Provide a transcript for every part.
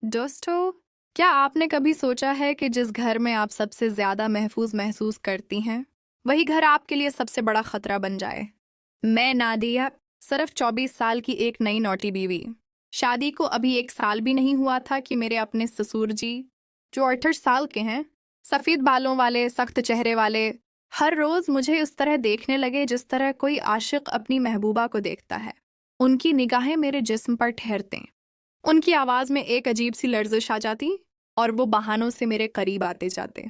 दोस्तों, क्या आपने कभी सोचा है कि जिस घर में आप सबसे ज्यादा महफूज महसूस करती हैं, वही घर आपके लिए सबसे बड़ा खतरा बन जाए? मैं नादिया, सिर्फ 24 साल की एक नई नौटी बीवी। शादी को अभी 1 साल भी नहीं हुआ था कि मेरे अपने ससुर जी, जो 68 साल के हैं, सफेद बालों वाले, सख्त चेहरे वाले, हर रोज मुझे उस तरह देखने लगे जिस तरह कोई आशिक अपनी महबूबा को देखता है। उनकी निगाहें मेरे जिस्म पर ठहरते, उनकी आवाज में एक अजीब सी लर्जिश आ जाती और वो बहानों से मेरे करीब आते जाते।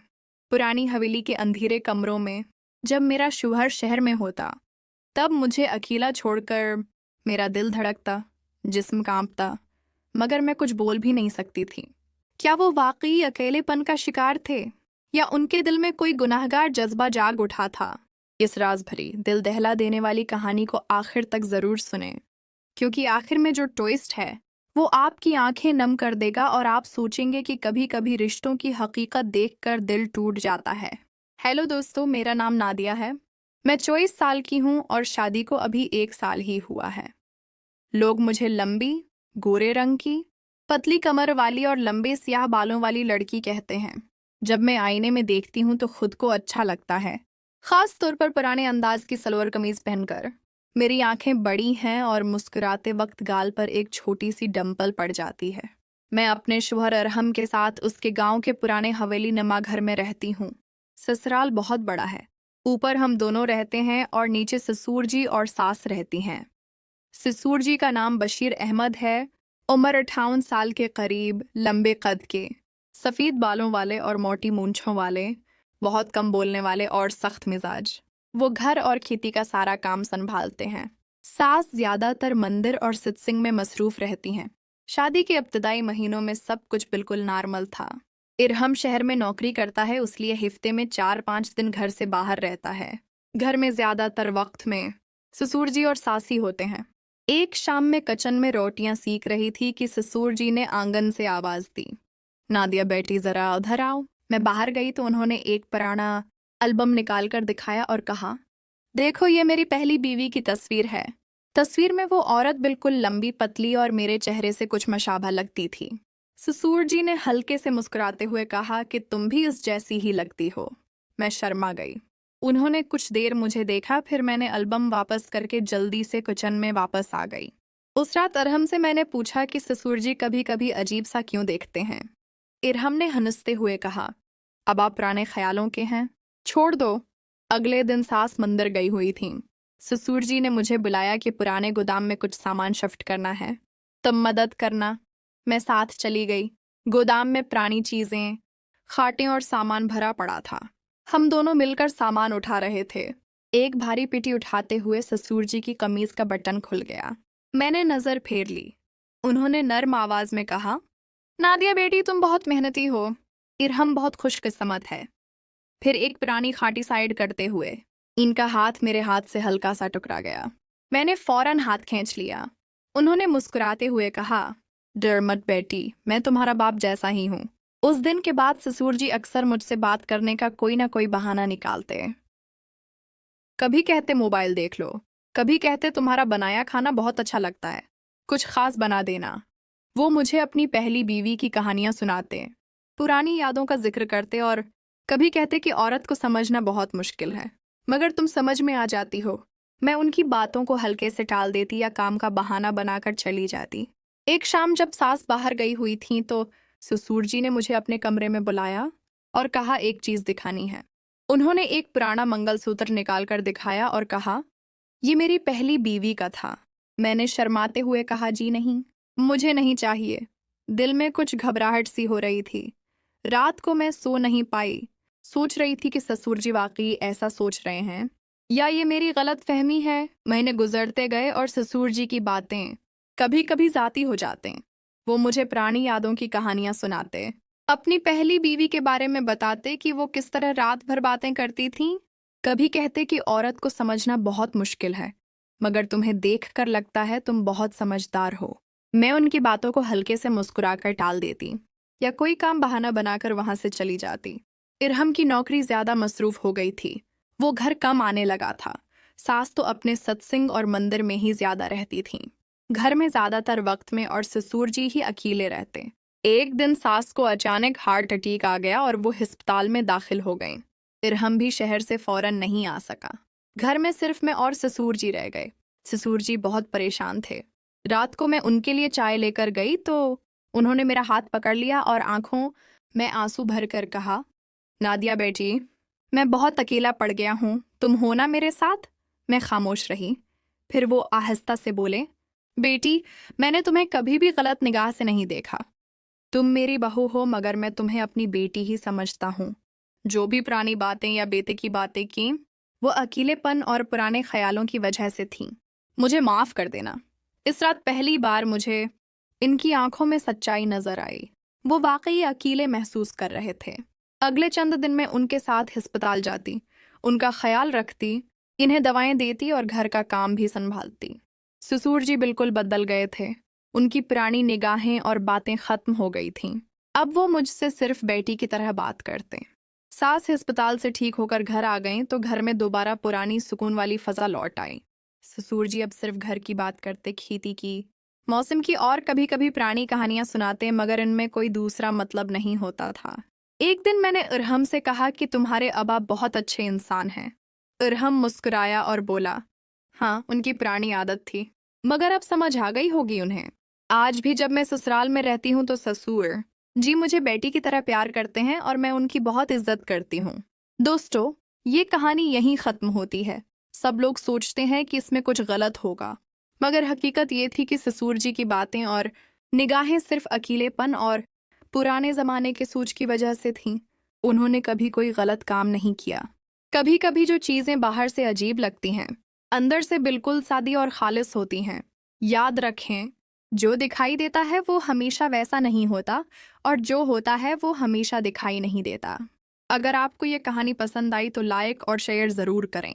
पुरानी हवेली के अंधेरे कमरों में जब मेरा शौहर शहर में होता, तब मुझे अकेला छोड़कर मेरा दिल धड़कता, जिस्म कांपता, मगर मैं कुछ बोल भी नहीं सकती थी। क्या वो वाकई अकेलेपन का शिकार थे, या उनके दिल में कोई गुनाहगार जज्बा जाग उठा था? इस राज भरी, दिल दहला देने वाली कहानी को आखिर तक जरूर सुने, क्योंकि आखिर में जो ट्विस्ट है वो आपकी आंखें नम कर देगा और आप सोचेंगे कि कभी कभी रिश्तों की हकीकत देखकर दिल टूट जाता है। हेलो दोस्तों, मेरा नाम नादिया है। मैं 24 साल की हूँ और शादी को अभी 1 साल ही हुआ है। लोग मुझे लंबी, गोरे रंग की, पतली कमर वाली और लंबे स्याह बालों वाली लड़की कहते हैं। जब मैं आईने में देखती हूँ तो खुद को अच्छा लगता है, खास तौर पर पुराने अंदाज की सलवार कमीज पहनकर। मेरी आंखें बड़ी हैं और मुस्कुराते वक्त गाल पर एक छोटी सी डंपल पड़ जाती है। मैं अपने शौहर अरहम के साथ उसके गांव के पुराने हवेली नमा घर में रहती हूँ। ससुराल बहुत बड़ा है। ऊपर हम दोनों रहते हैं और नीचे ससुर जी और सास रहती हैं। ससुर जी का नाम बशीर अहमद है। उम्र 58 साल के करीब, लंबे कद के, सफ़ेद बालों वाले और मोटी मूंछों वाले, बहुत कम बोलने वाले और सख्त मिजाज। वो घर और खेती का सारा काम संभालते हैं। सास ज्यादातर मंदिर और सत्संग में मसरूफ रहती हैं। शादी के इब्तदाई महीनों में सब कुछ बिल्कुल नॉर्मल था। इरहम शहर में नौकरी करता है, इसलिए हफ्ते में 4-5 दिन घर से बाहर रहता है। घर में ज्यादातर वक्त में ससुर जी और सासी होते हैं। एक शाम में किचन में रोटियां सीख रही थी कि ससुर जी ने आंगन से आवाज दी, नादिया बेटी जरा उधर आओ। मैं बाहर गई तो उन्होंने एक पुराना एल्बम निकालकर दिखाया और कहा, देखो ये मेरी पहली बीवी की तस्वीर है। तस्वीर में वो औरत बिल्कुल लंबी पतली और मेरे चेहरे से कुछ मशाबा लगती थी। ससुर जी ने हल्के से मुस्कुराते हुए कहा कि तुम भी उस जैसी ही लगती हो। मैं शर्मा गई। उन्होंने कुछ देर मुझे देखा, फिर मैंने एल्बम वापस करके जल्दी से किचन में वापस आ गई। उस रात अरहम से मैंने पूछा कि ससुर जी कभी कभी अजीब सा क्यों देखते हैं। इरहम ने हंसते हुए कहा, अब आप पुराने ख्यालों के हैं, छोड़ दो। अगले दिन सास मंदिर गई हुई थी। ससुर जी ने मुझे बुलाया कि पुराने गोदाम में कुछ सामान शिफ्ट करना है, तुम मदद करना। मैं साथ चली गई। गोदाम में पुरानी चीजें, खाटें और सामान भरा पड़ा था। हम दोनों मिलकर सामान उठा रहे थे। एक भारी पेटी उठाते हुए ससुर जी की कमीज का बटन खुल गया। मैंने नजर फेर ली। उन्होंने नर्म आवाज में कहा, नादिया बेटी तुम बहुत मेहनती हो। इरहम बहुत खुशकिस्मत है। फिर एक पुरानी खाटी साइड करते हुए इनका हाथ मेरे हाथ से हल्का सा टकरा गया। मैंने फौरन हाथ खींच लिया। उन्होंने मुस्कुराते हुए कहा, डर मत बेटी, मैं तुम्हारा बाप जैसा ही हूँ। उस दिन के बाद ससुर जी अक्सर मुझसे बात करने का कोई ना कोई बहाना निकालते। कभी कहते मोबाइल देख लो, कभी कहते तुम्हारा बनाया खाना बहुत अच्छा लगता है, कुछ खास बना देना। वो मुझे अपनी पहली बीवी की कहानियां सुनाते, पुरानी यादों का जिक्र करते और कभी कहते कि औरत को समझना बहुत मुश्किल है, मगर तुम समझ में आ जाती हो। मैं उनकी बातों को हल्के से टाल देती या काम का बहाना बनाकर चली जाती। एक शाम जब सास बाहर गई हुई थी तो ससुर जी ने मुझे अपने कमरे में बुलाया और कहा, एक चीज दिखानी है। उन्होंने एक पुराना मंगलसूत्र निकालकर दिखाया और कहा, ये मेरी पहली बीवी का था। मैंने शर्माते हुए कहा, जी नहीं, मुझे नहीं चाहिए। दिल में कुछ घबराहट सी हो रही थी। रात को मैं सो नहीं पाई। सोच रही थी कि ससुर जी वाकई ऐसा सोच रहे हैं या ये मेरी गलत फहमी है। महीने गुजरते गए और ससुर जी की बातें कभी कभी जाती हो जाते। वो मुझे पुरानी यादों की कहानियां सुनाते, अपनी पहली बीवी के बारे में बताते कि वो किस तरह रात भर बातें करती थीं। कभी कहते कि औरत को समझना बहुत मुश्किल है, मगर तुम्हें देख कर लगता है तुम बहुत समझदार हो। मैं उनकी बातों को हल्के से मुस्कुराकर टाल देती या कोई काम बहाना बनाकर वहां से चली जाती। इरहम की नौकरी ज्यादा मसरूफ हो गई थी। वो घर कम आने लगा था। सास तो अपने सत्संग और मंदिर में ही ज्यादा रहती थीं। घर में ज्यादातर वक्त में और ससुर जी ही अकेले रहते। एक दिन सास को अचानक हार्ट अटैक आ गया और वो अस्पताल में दाखिल हो गईं। इरहम भी शहर से फौरन नहीं आ सका। घर में सिर्फ मैं और ससुर जी रह गए। ससुर जी बहुत परेशान थे। रात को मैं उनके लिए चाय लेकर गई तो उन्होंने मेरा हाथ पकड़ लिया और आंखों में आंसू भर कर कहा, नादिया बेटी, मैं बहुत अकेला पड़ गया हूँ, तुम हो ना मेरे साथ। मैं खामोश रही। फिर वो आहिस्ता से बोले, बेटी, मैंने तुम्हें कभी भी गलत निगाह से नहीं देखा। तुम मेरी बहू हो मगर मैं तुम्हें अपनी बेटी ही समझता हूँ। जो भी पुरानी बातें या बेटे की बातें की वो अकेलेपन और पुराने ख्यालों की वजह से थीं। मुझे माफ़ कर देना। इस रात पहली बार मुझे इनकी आंखों में सच्चाई नजर आई। वो वाकई अकेले महसूस कर रहे थे। अगले चंद दिन में उनके साथ अस्पताल जाती, उनका ख्याल रखती, इन्हें दवाएं देती और घर का काम भी संभालती। ससुर जी बिल्कुल बदल गए थे। उनकी पुरानी निगाहें और बातें खत्म हो गई थीं। अब वो मुझसे सिर्फ बेटी की तरह बात करते। सास अस्पताल से ठीक होकर घर आ गईं तो घर में दोबारा पुरानी सुकून वाली फजा लौट आई। ससुर जी अब सिर्फ घर की बात करते, खेती की, मौसम की और कभी कभी पुरानी कहानियां सुनाते, मगर इनमें कोई दूसरा मतलब नहीं होता था। एक दिन मैंने इरहम से कहा कि तुम्हारे अबा बहुत अच्छे इंसान हैं। इरहम मुस्कुराया और बोला, हाँ, उनकी पुरानी आदत थी, मगर अब समझ आ गई होगी उन्हें। आज भी जब मैं ससुराल में रहती हूँ तो ससुर जी मुझे बेटी की तरह प्यार करते हैं और मैं उनकी बहुत इज्जत करती हूँ। दोस्तों, ये कहानी यहीं खत्म होती है। सब लोग सोचते हैं कि इसमें कुछ गलत होगा, मगर हकीकत ये थी कि ससुर जी की बातें और निगाहें सिर्फ अकेलेपन और पुराने जमाने के सोच की वजह से थीं। उन्होंने कभी कोई गलत काम नहीं किया। कभी कभी जो चीजें बाहर से अजीब लगती हैं, अंदर से बिल्कुल सादी और खालिस होती हैं। याद रखें, जो दिखाई देता है वो हमेशा वैसा नहीं होता और जो होता है वो हमेशा दिखाई नहीं देता। अगर आपको ये कहानी पसंद आई तो लाइक और शेयर ज़रूर करें।